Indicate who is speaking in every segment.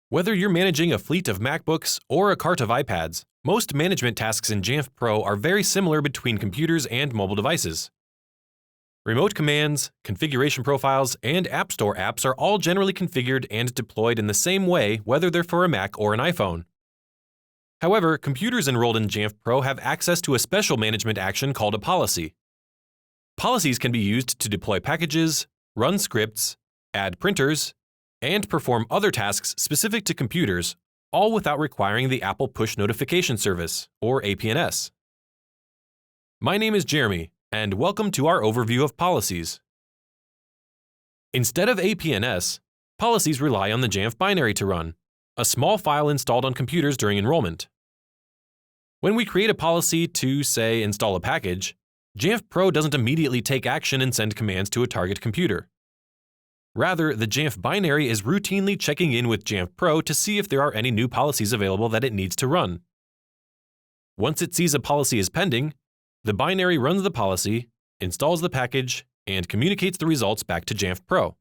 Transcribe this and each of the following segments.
Speaker 1: Whether you're managing a fleet of MacBooks or a cart of iPads, most management tasks in Jamf Pro are very similar between computers and mobile devices. Remote commands, configuration profiles, and App Store apps are all generally configured and deployed in the same way whether they're for a Mac or an iPhone. However, computers enrolled in Jamf Pro have access to a special management action called a policy. Policies can be used to deploy packages, run scripts, add printers, and perform other tasks specific to computers, all without requiring the Apple Push Notification Service, or APNS. My name is Jeremy, and welcome to our overview of policies. Instead of APNS, policies rely on the Jamf binary to run, a small file installed on computers during enrollment. When we create a policy to, say, install a package, Jamf Pro doesn't immediately take action and send commands to a target computer. Rather, the Jamf binary is routinely checking in with Jamf Pro to see if there are any new policies available that it needs to run. Once it sees a policy is pending, the binary runs the policy, installs the package, and communicates the results back to Jamf Pro.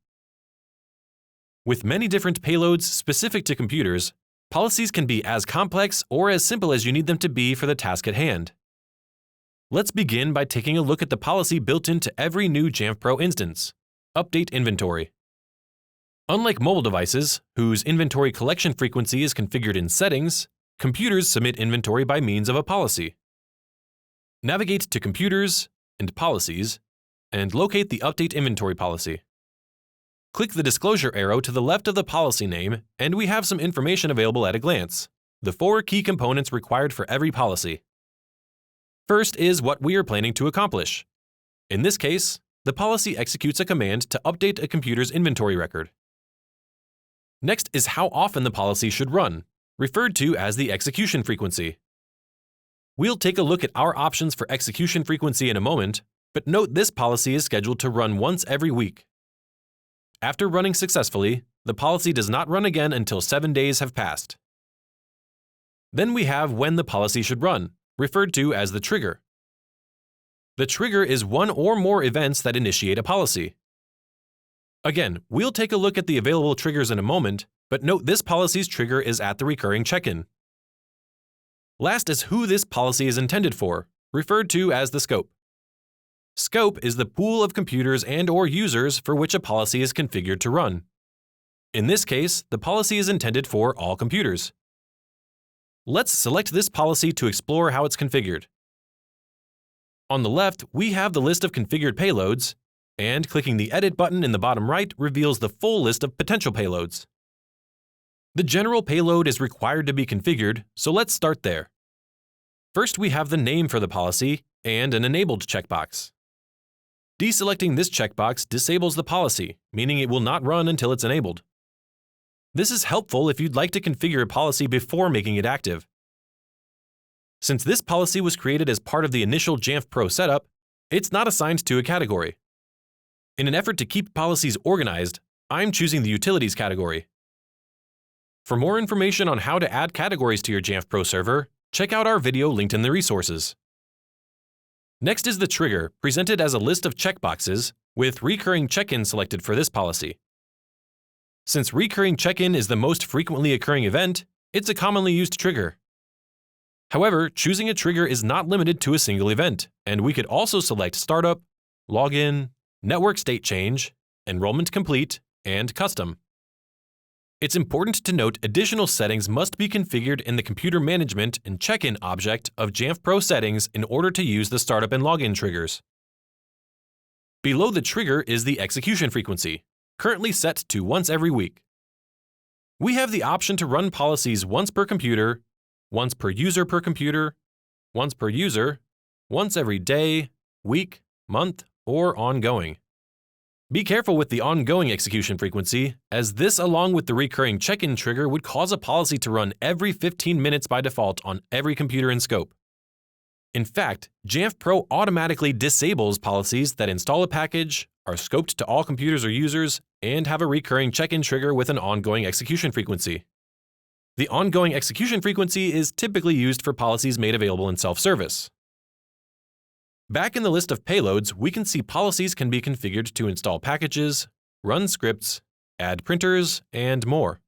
Speaker 1: With many different payloads specific to computers, policies can be as complex or as simple as you need them to be for the task at hand. Let's begin by taking a look at the policy built into every new Jamf Pro instance: Update Inventory. Unlike mobile devices, whose inventory collection frequency is configured in Settings, computers submit inventory by means of a policy. Navigate to Computers and Policies, and locate the Update Inventory policy. Click the disclosure arrow to the left of the policy name, and we have some information available at a glance: the 4 key components required for every policy. First is what we are planning to accomplish. In this case, the policy executes a command to update a computer's inventory record. Next is how often the policy should run, referred to as the execution frequency. We'll take a look at our options for execution frequency in a moment, but note this policy is scheduled to run once every week. After running successfully, the policy does not run again until 7 days have passed. Then we have when the policy should run, referred to as the trigger. The trigger is one or more events that initiate a policy. Again, we'll take a look at the available triggers in a moment, but note this policy's trigger is at the recurring check-in. Last is who this policy is intended for, referred to as the scope. Scope is the pool of computers and/or users for which a policy is configured to run. In this case, the policy is intended for all computers. Let's select this policy to explore how it's configured. On the left, we have the list of configured payloads, and clicking the Edit button in the bottom right reveals the full list of potential payloads. The general payload is required to be configured, so let's start there. First, we have the name for the policy and an enabled checkbox. Deselecting this checkbox disables the policy, meaning it will not run until it's enabled. This is helpful if you'd like to configure a policy before making it active. Since this policy was created as part of the initial Jamf Pro setup, it's not assigned to a category. In an effort to keep policies organized, I'm choosing the Utilities category. For more information on how to add categories to your Jamf Pro server, check out our video linked in the resources. Next is the trigger, presented as a list of checkboxes, with recurring check-in selected for this policy. Since recurring check-in is the most frequently occurring event, it's a commonly used trigger. However, choosing a trigger is not limited to a single event, and we could also select Startup, Login, Network State Change, Enrollment Complete, and Custom. It's important to note additional settings must be configured in the Computer Management and Check-in object of Jamf Pro settings in order to use the Startup and Login triggers. Below the trigger is the execution frequency, currently set to once every week. We have the option to run policies once per computer, once per user, once every day, week, month, or ongoing. Be careful with the ongoing execution frequency, as this along with the recurring check-in trigger would cause a policy to run every 15 minutes by default on every computer in scope. In fact, Jamf Pro automatically disables policies that install a package, are scoped to all computers or users, and have a recurring check-in trigger with an ongoing execution frequency. The ongoing execution frequency is typically used for policies made available in self-service. Back in the list of payloads, we can see policies can be configured to install packages, run scripts, add printers, and more.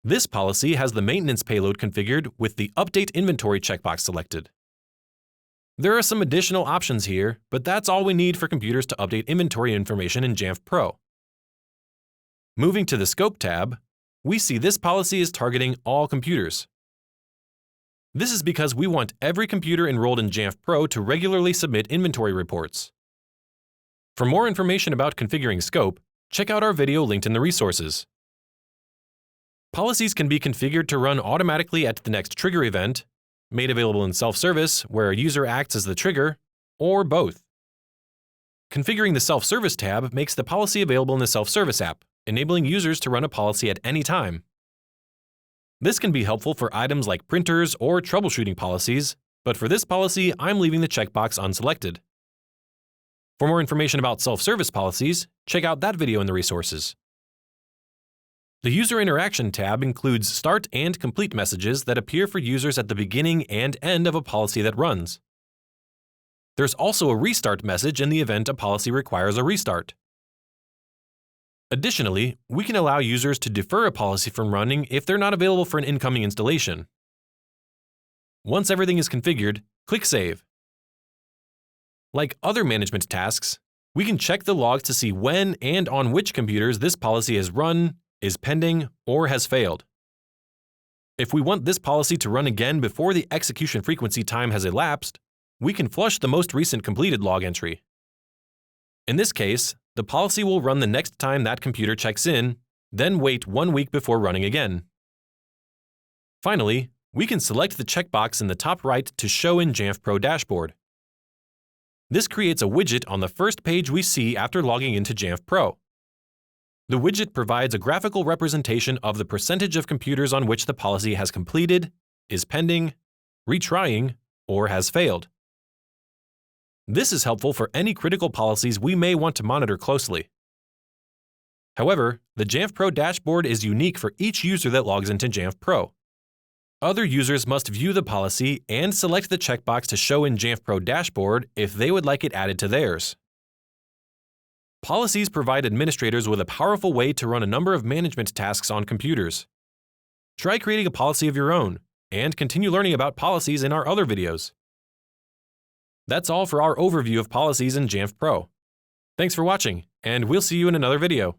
Speaker 1: This policy has the maintenance payload configured with the Update Inventory checkbox selected. There are some additional options here, but that's all we need for computers to update inventory information in Jamf Pro. Moving to the Scope tab, we see this policy is targeting all computers. This is because we want every computer enrolled in Jamf Pro to regularly submit inventory reports. For more information about configuring Scope, check out our video linked in the resources. Policies can be configured to run automatically at the next trigger event, made available in self-service, where a user acts as the trigger, or both. Configuring the Self-Service tab makes the policy available in the Self-Service app, enabling users to run a policy at any time. This can be helpful for items like printers or troubleshooting policies, but for this policy, I'm leaving the checkbox unselected. For more information about self-service policies, check out that video in the resources. The User Interaction tab includes start and complete messages that appear for users at the beginning and end of a policy that runs. There's also a restart message in the event a policy requires a restart. Additionally, we can allow users to defer a policy from running if they're not available for an incoming installation. Once everything is configured, click Save. Like other management tasks, we can check the logs to see when and on which computers this policy has run, is pending, or has failed. If we want this policy to run again before the execution frequency time has elapsed, we can flush the most recent completed log entry. In this case, the policy will run the next time that computer checks in, then wait 1 week before running again. Finally, we can select the checkbox in the top right to show in Jamf Pro dashboard. This creates a widget on the first page we see after logging into Jamf Pro. The widget provides a graphical representation of the percentage of computers on which the policy has completed, is pending, retrying, or has failed. This is helpful for any critical policies we may want to monitor closely. However, the Jamf Pro dashboard is unique for each user that logs into Jamf Pro. Other users must view the policy and select the checkbox to show in Jamf Pro dashboard if they would like it added to theirs. Policies provide administrators with a powerful way to run a number of management tasks on computers. Try creating a policy of your own, and continue learning about policies in our other videos. That's all for our overview of policies in Jamf Pro. Thanks for watching, and we'll see you in another video.